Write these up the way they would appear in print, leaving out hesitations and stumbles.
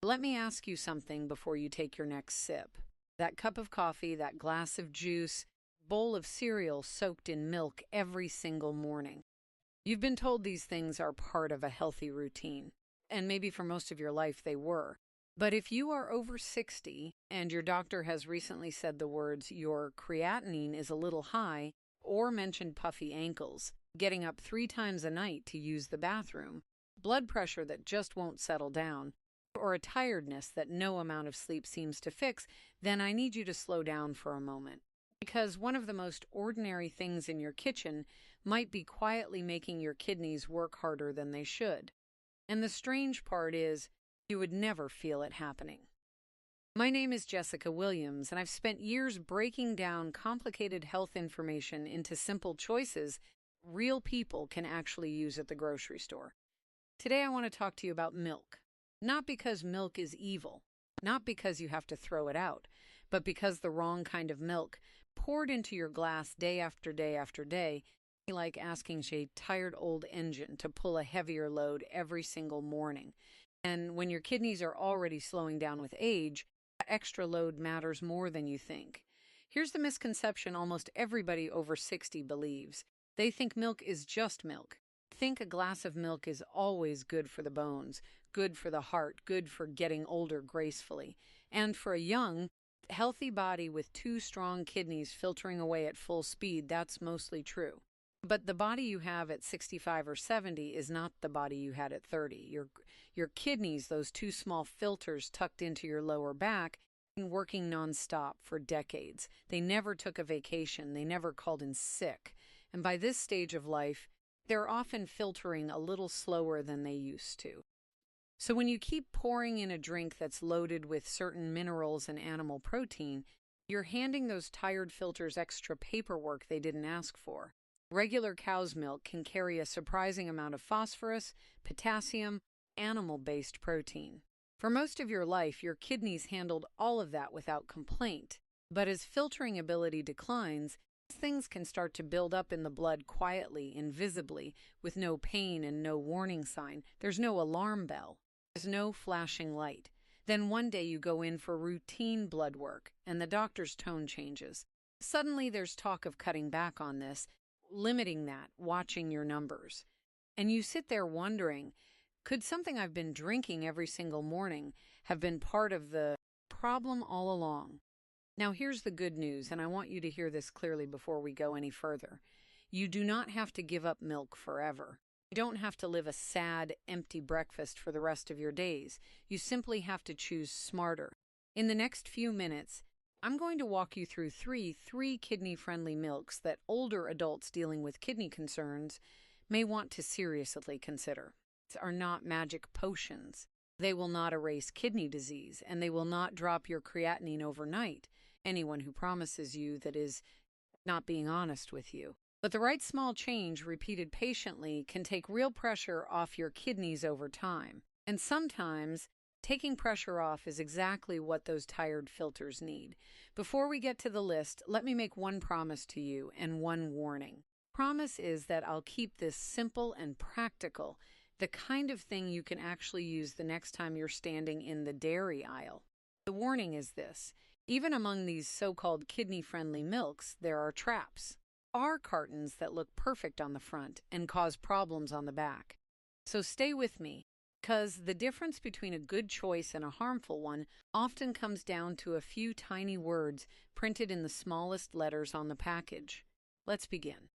Let me ask you something before you take your next sip. That cup of coffee, that glass of juice, bowl of cereal soaked in milk every single morning. You've been told these things are part of a healthy routine, and maybe for most of your life they were. But if you are over 60 and your doctor has recently said the words your creatinine is a little high or mentioned puffy ankles, getting up 3 times a night to use the bathroom, blood pressure that just won't settle down, or a tiredness that no amount of sleep seems to fix, then I need you to slow down for a moment. Because one of the most ordinary things in your kitchen might be quietly making your kidneys work harder than they should. And the strange part is, you would never feel it happening. My name is Jessica Williams, and I've spent years breaking down complicated health information into simple choices real people can actually use at the grocery store. Today I want to talk to you about milk. Not because milk is evil, not because you have to throw it out, but because the wrong kind of milk poured into your glass day after day after day, like asking a tired old engine to pull a heavier load every single morning. And when your kidneys are already slowing down with age, that extra load matters more than you think. Here's the misconception almost everybody over 60 believes. They think milk is just milk. Think a glass of milk is always good for the bones, good for the heart, good for getting older gracefully. And for a young, healthy body with 2 strong kidneys filtering away at full speed, that's mostly true. But the body you have at 65 or 70 is not the body you had at 30. Your kidneys, those 2 small filters tucked into your lower back, been working nonstop for decades. They never took a vacation. They never called in sick. And by this stage of life, they're often filtering a little slower than they used to. So when you keep pouring in a drink that's loaded with certain minerals and animal protein, you're handing those tired filters extra paperwork they didn't ask for. Regular cow's milk can carry a surprising amount of phosphorus, potassium, animal-based protein. For most of your life, your kidneys handled all of that without complaint. But as filtering ability declines, things can start to build up in the blood quietly, invisibly, with no pain and no warning sign. There's no alarm bell. There's no flashing light. Then one day you go in for routine blood work, and the doctor's tone changes. Suddenly there's talk of cutting back on this, limiting that, watching your numbers. And you sit there wondering, could something I've been drinking every single morning have been part of the problem all along? Now here's the good news, and I want you to hear this clearly before we go any further. You do not have to give up milk forever. You don't have to live a sad, empty breakfast for the rest of your days. You simply have to choose smarter. In the next few minutes, I'm going to walk you through three kidney-friendly milks that older adults dealing with kidney concerns may want to seriously consider. These are not magic potions. They will not erase kidney disease, and they will not drop your creatinine overnight. Anyone who promises you that is not being honest with you. But the right small change, repeated patiently, can take real pressure off your kidneys over time. And sometimes, taking pressure off is exactly what those tired filters need. Before we get to the list, let me make one promise to you and one warning. Promise is that I'll keep this simple and practical, the kind of thing you can actually use the next time you're standing in the dairy aisle. The warning is this. Even among these so-called kidney-friendly milks, there are traps. Are cartons that look perfect on the front and cause problems on the back. So stay with me, because the difference between a good choice and a harmful one often comes down to a few tiny words printed in the smallest letters on the package. Let's begin.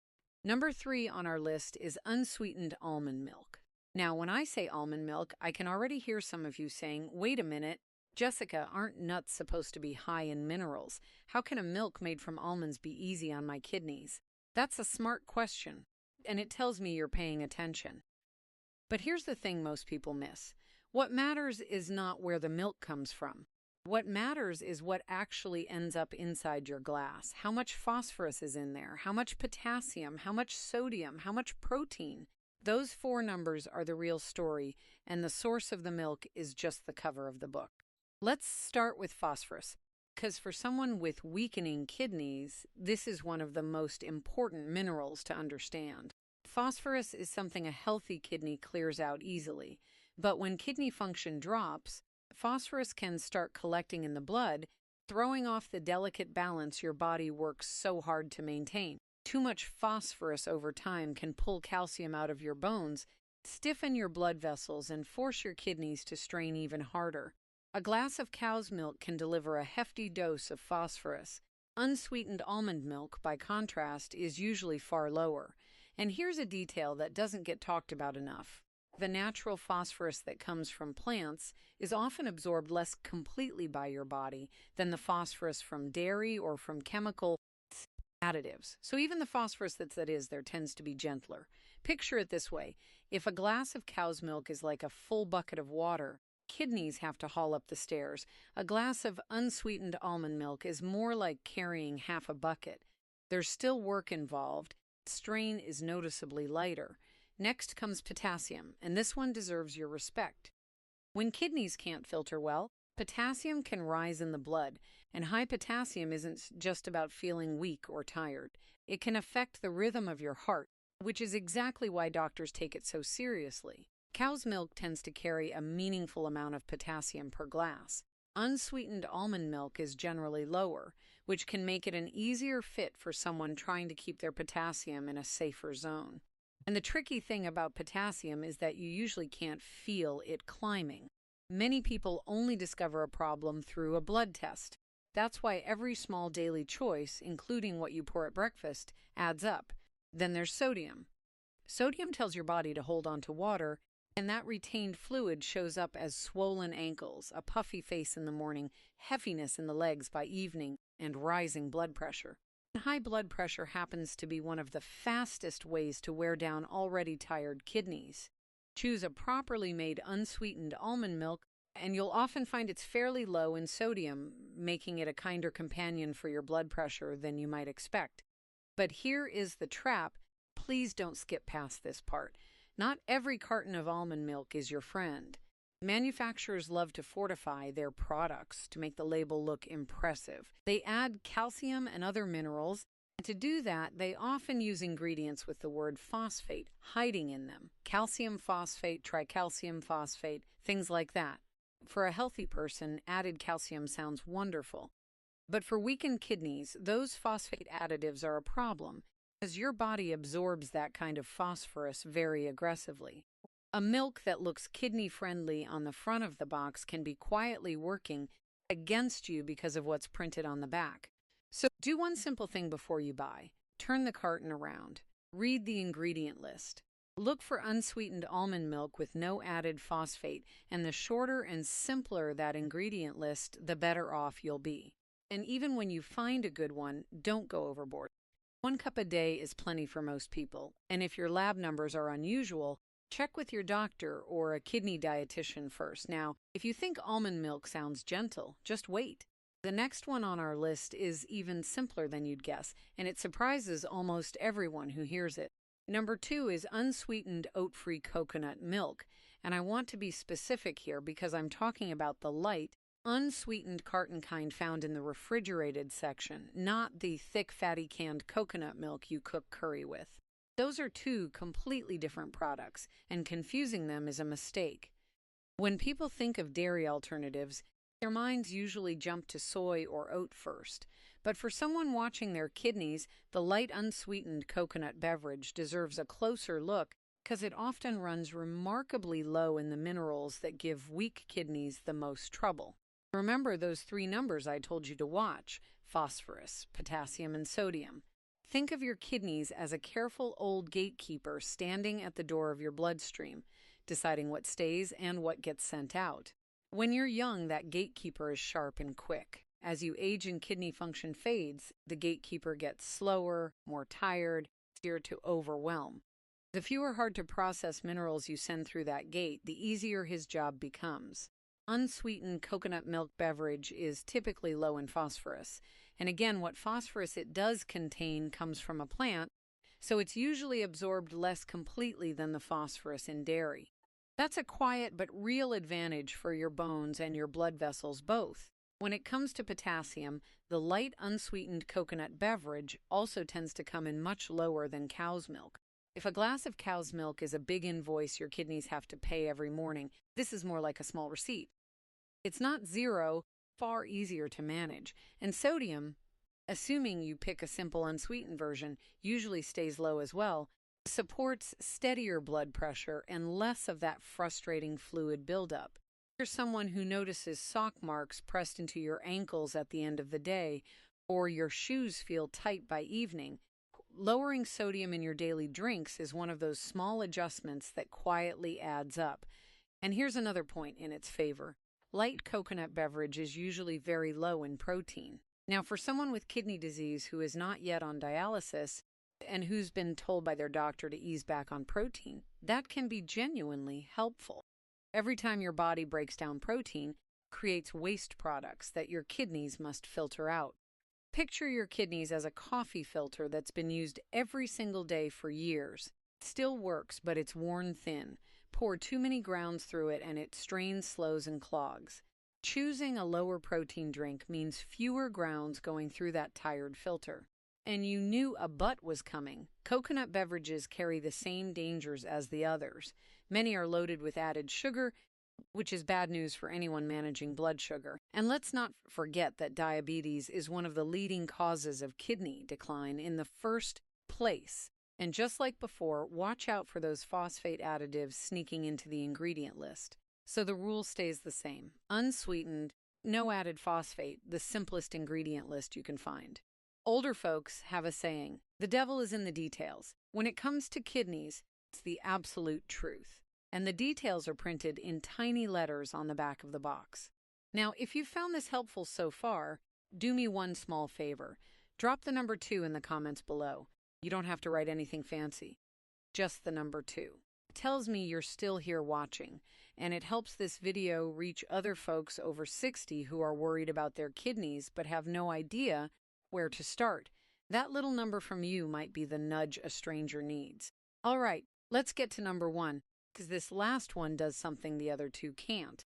Number 3 on our list is unsweetened almond milk. Now, when I say almond milk, I can already hear some of you saying, wait a minute, Jessica, aren't nuts supposed to be high in minerals? How can a milk made from almonds be easy on my kidneys? That's a smart question, and it tells me you're paying attention. But here's the thing most people miss. What matters is not where the milk comes from. What matters is what actually ends up inside your glass. How much phosphorus is in there? How much potassium? How much sodium? How much protein? Those 4 numbers are the real story, and the source of the milk is just the cover of the book. Let's start with phosphorus, because for someone with weakening kidneys, this is one of the most important minerals to understand. Phosphorus is something a healthy kidney clears out easily, but when kidney function drops, Phosphorus can start collecting in the blood, throwing off the delicate balance your body works so hard to maintain. Too much phosphorus over time can pull calcium out of your bones, stiffen your blood vessels, and force your kidneys to strain even harder. A glass of cow's milk can deliver a hefty dose of phosphorus. Unsweetened almond milk, by contrast, is usually far lower. And here's a detail that doesn't get talked about enough. The natural phosphorus that comes from plants is often absorbed less completely by your body than the phosphorus from dairy or from chemical additives. So even the phosphorus that is there tends to be gentler. Picture it this way. If a glass of cow's milk is like a full bucket of water, kidneys have to haul up the stairs. A glass of unsweetened almond milk is more like carrying half a bucket. There's still work involved. Strain is noticeably lighter. Next comes potassium, and this one deserves your respect. When kidneys can't filter well, potassium can rise in the blood, and high potassium isn't just about feeling weak or tired. It can affect the rhythm of your heart, which is exactly why doctors take it so seriously. Cow's milk tends to carry a meaningful amount of potassium per glass. Unsweetened almond milk is generally lower, which can make it an easier fit for someone trying to keep their potassium in a safer zone. And the tricky thing about potassium is that you usually can't feel it climbing. Many people only discover a problem through a blood test. That's why every small daily choice, including what you pour at breakfast, adds up. Then there's sodium. Sodium tells your body to hold on to water, and that retained fluid shows up as swollen ankles, a puffy face in the morning, heaviness in the legs by evening, and rising blood pressure. High blood pressure happens to be one of the fastest ways to wear down already tired kidneys. Choose a properly made unsweetened almond milk, and you'll often find it's fairly low in sodium, making it a kinder companion for your blood pressure than you might expect. But here is the trap. Please don't skip past this part. Not every carton of almond milk is your friend. Manufacturers love to fortify their products to make the label look impressive. They add calcium and other minerals, and to do that, they often use ingredients with the word phosphate hiding in them. Calcium phosphate, tricalcium phosphate, things like that. For a healthy person, added calcium sounds wonderful. But for weakened kidneys, those phosphate additives are a problem, as your body absorbs that kind of phosphorus very aggressively. A milk that looks kidney-friendly on the front of the box can be quietly working against you because of what's printed on the back. So do one simple thing before you buy. Turn the carton around. Read the ingredient list. Look for unsweetened almond milk with no added phosphate, and the shorter and simpler that ingredient list, the better off you'll be. And even when you find a good one, don't go overboard. 1 cup a day is plenty for most people, and if your lab numbers are unusual, check with your doctor or a kidney dietitian first. Now, if you think almond milk sounds gentle, just wait. The next one on our list is even simpler than you'd guess, and it surprises almost everyone who hears it. Number 2 is unsweetened oat-free coconut milk, and I want to be specific here because I'm talking about the light, unsweetened carton kind found in the refrigerated section, not the thick, fatty canned coconut milk you cook curry with. Those are 2 completely different products, and confusing them is a mistake. When people think of dairy alternatives, their minds usually jump to soy or oat first. But for someone watching their kidneys, the light unsweetened coconut beverage deserves a closer look because it often runs remarkably low in the minerals that give weak kidneys the most trouble. Remember those 3 numbers I told you to watch: phosphorus, potassium, and sodium. Think of your kidneys as a careful old gatekeeper standing at the door of your bloodstream, deciding what stays and what gets sent out. When you're young, that gatekeeper is sharp and quick. As you age and kidney function fades, the gatekeeper gets slower, more tired, easier to overwhelm. The fewer hard-to-process minerals you send through that gate, the easier his job becomes. Unsweetened coconut milk beverage is typically low in phosphorus. And again, what phosphorus it does contain comes from a plant, so it's usually absorbed less completely than the phosphorus in dairy. That's a quiet but real advantage for your bones and your blood vessels both. When it comes to potassium, the light unsweetened coconut beverage also tends to come in much lower than cow's milk. If a glass of cow's milk is a big invoice your kidneys have to pay every morning, this is more like a small receipt. It's not zero, far easier to manage. And sodium, assuming you pick a simple unsweetened version, usually stays low as well, supports steadier blood pressure and less of that frustrating fluid buildup. If you're someone who notices sock marks pressed into your ankles at the end of the day, or your shoes feel tight by evening, lowering sodium in your daily drinks is one of those small adjustments that quietly adds up. And here's another point in its favor. Light coconut beverage is usually very low in protein. Now, for someone with kidney disease who is not yet on dialysis and who's been told by their doctor to ease back on protein, that can be genuinely helpful. Every time your body breaks down protein, it creates waste products that your kidneys must filter out. Picture your kidneys as a coffee filter that's been used every single day for years. It still works, but it's worn thin. Pour too many grounds through it and it strains, slows, and clogs. Choosing a lower protein drink means fewer grounds going through that tired filter. And you knew a but was coming. Coconut beverages carry the same dangers as the others. Many are loaded with added sugar, which is bad news for anyone managing blood sugar. And let's not forget that diabetes is one of the leading causes of kidney decline in the first place. And just like before, watch out for those phosphate additives sneaking into the ingredient list. So the rule stays the same. Unsweetened, no added phosphate, the simplest ingredient list you can find. Older folks have a saying, the devil is in the details. When it comes to kidneys, it's the absolute truth. And the details are printed in tiny letters on the back of the box. Now, if you found this helpful so far, do me one small favor. Drop the number 2 in the comments below. You don't have to write anything fancy, just the number 2. It tells me you're still here watching, and it helps this video reach other folks over 60 who are worried about their kidneys but have no idea where to start. That little number from you might be the nudge a stranger needs. All right, let's get to number 1, because this last one does something the other 2 can't.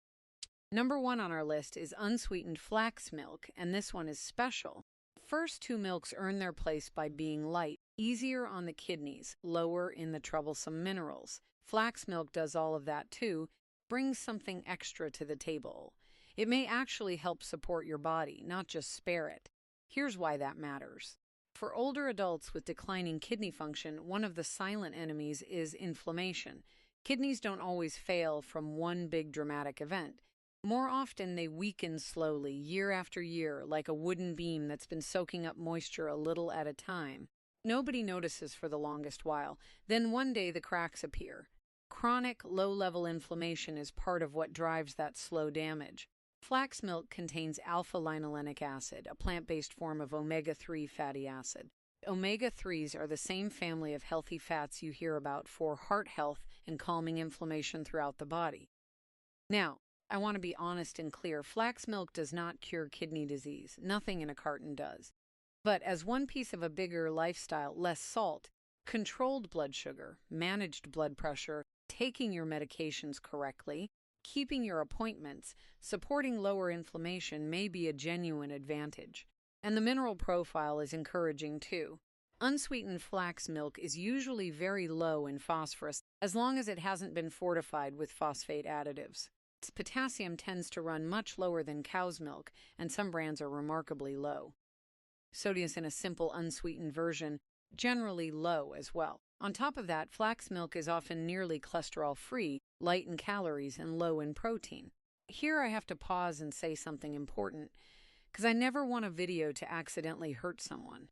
Number 1 on our list is unsweetened flax milk, and this one is special. First 2 milks earn their place by being light, easier on the kidneys, lower in the troublesome minerals. Flax milk does all of that too, brings something extra to the table. It may actually help support your body, not just spare it. Here's why that matters. For older adults with declining kidney function, one of the silent enemies is inflammation. Kidneys don't always fail from one big dramatic event. More often, they weaken slowly, year after year, like a wooden beam that's been soaking up moisture a little at a time. Nobody notices for the longest while. Then one day the cracks appear. Chronic, low-level inflammation is part of what drives that slow damage. Flax milk contains alpha-linolenic acid, a plant-based form of omega-3 fatty acid. Omega-3s are the same family of healthy fats you hear about for heart health and calming inflammation throughout the body. Now, I want to be honest and clear. Flax milk does not cure kidney disease. Nothing in a carton does. But as one piece of a bigger lifestyle, less salt, controlled blood sugar, managed blood pressure, taking your medications correctly, keeping your appointments, supporting lower inflammation may be a genuine advantage. And the mineral profile is encouraging too. Unsweetened flax milk is usually very low in phosphorus as long as it hasn't been fortified with phosphate additives. Potassium tends to run much lower than cow's milk, and some brands are remarkably low. Sodium in a simple unsweetened version, generally low as well. On top of that, flax milk is often nearly cholesterol-free, light in calories, and low in protein. Here I have to pause and say something important, because I never want a video to accidentally hurt someone.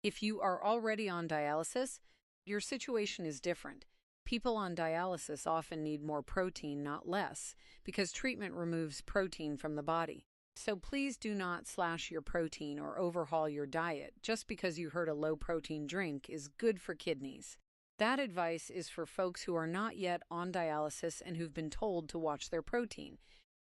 If you are already on dialysis, your situation is different. People on dialysis often need more protein, not less, because treatment removes protein from the body. So please do not slash your protein or overhaul your diet just because you heard a low-protein drink is good for kidneys. That advice is for folks who are not yet on dialysis and who've been told to watch their protein.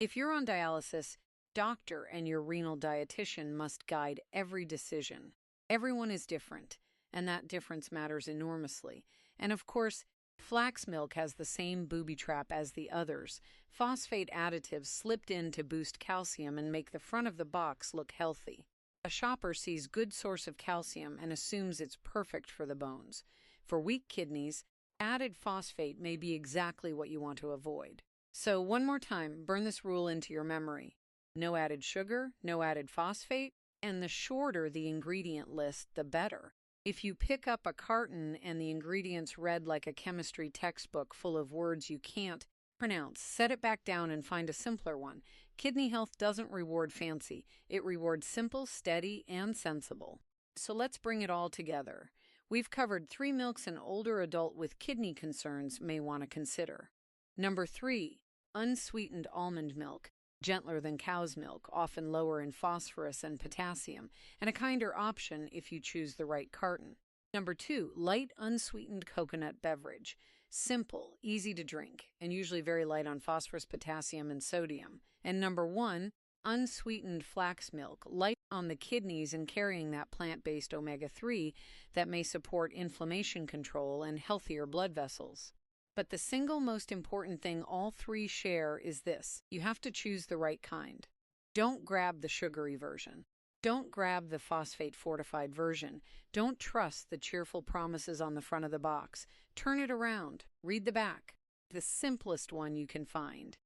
If you're on dialysis, doctor and your renal dietitian must guide every decision. Everyone is different, and that difference matters enormously. And of course, flax milk has the same booby trap as the others. Phosphate additives slipped in to boost calcium and make the front of the box look healthy. A shopper sees good source of calcium and assumes it's perfect for the bones. For weak kidneys, added phosphate may be exactly what you want to avoid. So, one more time, burn this rule into your memory. No added sugar, no added phosphate, and the shorter the ingredient list, the better. If you pick up a carton and the ingredients read like a chemistry textbook full of words you can't pronounce, set it back down and find a simpler one. Kidney health doesn't reward fancy, it rewards simple, steady, and sensible. So let's bring it all together. We've covered 3 milks an older adult with kidney concerns may want to consider. Number 3, unsweetened almond milk, gentler than cow's milk, often lower in phosphorus and potassium, and a kinder option if you choose the right carton. Number 2, light unsweetened coconut beverage, simple, easy to drink, and usually very light on phosphorus, potassium, and sodium. And number 1, unsweetened flax milk, light on the kidneys and carrying that plant-based omega-3 that may support inflammation control and healthier blood vessels. But the single most important thing all 3 share is this: you have to choose the right kind. Don't grab the sugary version. Don't grab the phosphate-fortified version. Don't trust the cheerful promises on the front of the box. Turn it around. Read the back. The simplest one you can find.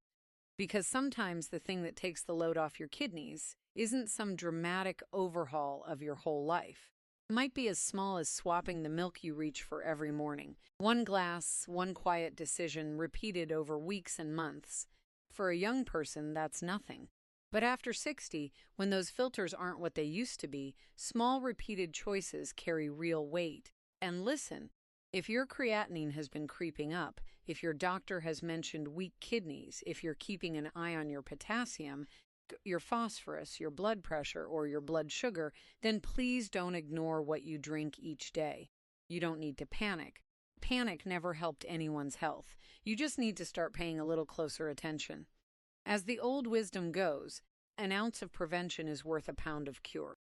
Because sometimes the thing that takes the load off your kidneys isn't some dramatic overhaul of your whole life. It might be as small as swapping the milk you reach for every morning. 1 glass, 1 quiet decision repeated over weeks and months. For a young person, that's nothing. But after 60, when those filters aren't what they used to be, small repeated choices carry real weight. And listen, if your creatinine has been creeping up, if your doctor has mentioned weak kidneys, if you're keeping an eye on your potassium, your phosphorus, your blood pressure, or your blood sugar, then please don't ignore what you drink each day. You don't need to panic. Panic never helped anyone's health. You just need to start paying a little closer attention. As the old wisdom goes, an ounce of prevention is worth a pound of cure.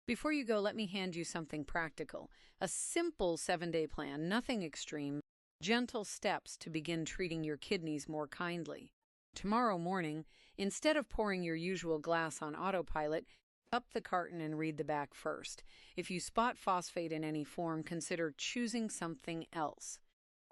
Before you go, let me hand you something practical. A simple 7-day plan, nothing extreme, gentle steps to begin treating your kidneys more kindly. Tomorrow morning, instead of pouring your usual glass on autopilot, up the carton and read the back first. If you spot phosphate in any form, consider choosing something else.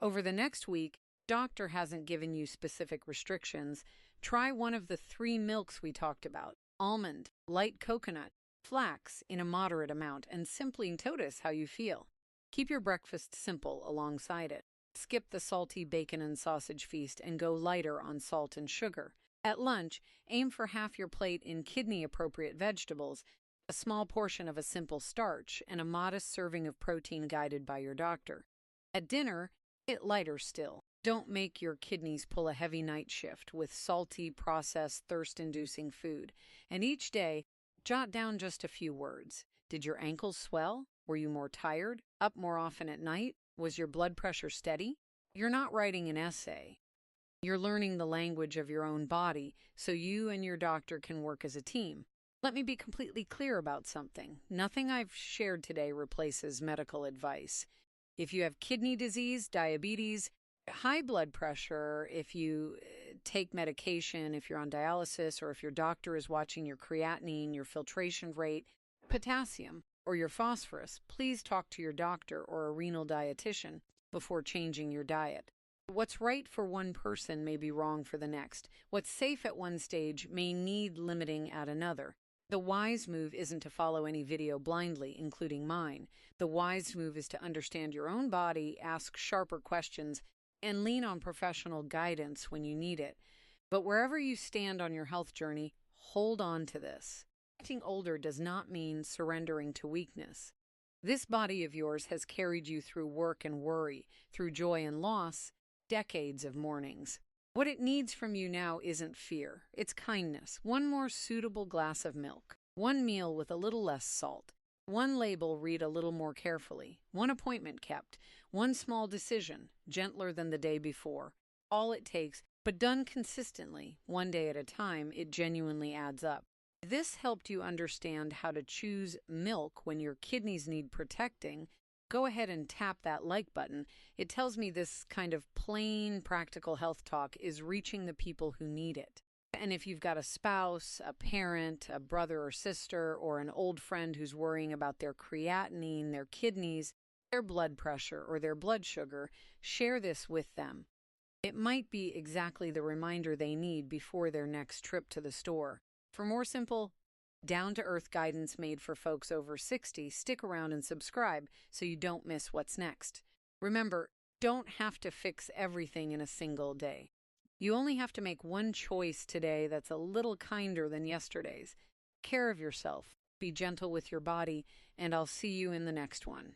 Over the next week, doctor hasn't given you specific restrictions. Try one of the 3 milks we talked about: almond, light coconut, flax in a moderate amount, and simply notice how you feel. Keep your breakfast simple alongside it. Skip the salty bacon and sausage feast and go lighter on salt and sugar. At lunch, aim for half your plate in kidney-appropriate vegetables, a small portion of a simple starch, and a modest serving of protein guided by your doctor. At dinner, get lighter still. Don't make your kidneys pull a heavy night shift with salty, processed, thirst-inducing food. And each day, jot down just a few words. Did your ankles swell? Were you more tired? Up more often at night? Was your blood pressure steady? You're not writing an essay. You're learning the language of your own body so you and your doctor can work as a team. Let me be completely clear about something. Nothing I've shared today replaces medical advice. If you have kidney disease, diabetes, high blood pressure, if you take medication, if you're on dialysis, or if your doctor is watching your creatinine, your filtration rate, potassium, or your phosphorus, please talk to your doctor or a renal dietitian before changing your diet. What's right for one person may be wrong for the next. What's safe at one stage may need limiting at another. The wise move isn't to follow any video blindly, including mine. The wise move is to understand your own body, ask sharper questions, and lean on professional guidance when you need it. But wherever you stand on your health journey, hold on to this. Getting older does not mean surrendering to weakness. This body of yours has carried you through work and worry, through joy and loss, decades of mornings. What it needs from you now isn't fear, it's kindness. One more suitable glass of milk, one meal with a little less salt, one label read a little more carefully, one appointment kept, one small decision, gentler than the day before. All it takes, but done consistently, one day at a time, it genuinely adds up. This helped you understand how to choose milk when your kidneys need protecting. Go ahead and tap that like button. It tells me this kind of plain, practical health talk is reaching the people who need it. And if you've got a spouse, a parent, a brother or sister, or an old friend who's worrying about their creatinine, their kidneys, their blood pressure, or their blood sugar, share this with them. It might be exactly the reminder they need before their next trip to the store. For more simple, down-to-earth guidance made for folks over 60, stick around and subscribe so you don't miss what's next. Remember, don't have to fix everything in a single day. You only have to make one choice today that's a little kinder than yesterday's. Take care of yourself, be gentle with your body, and I'll see you in the next one.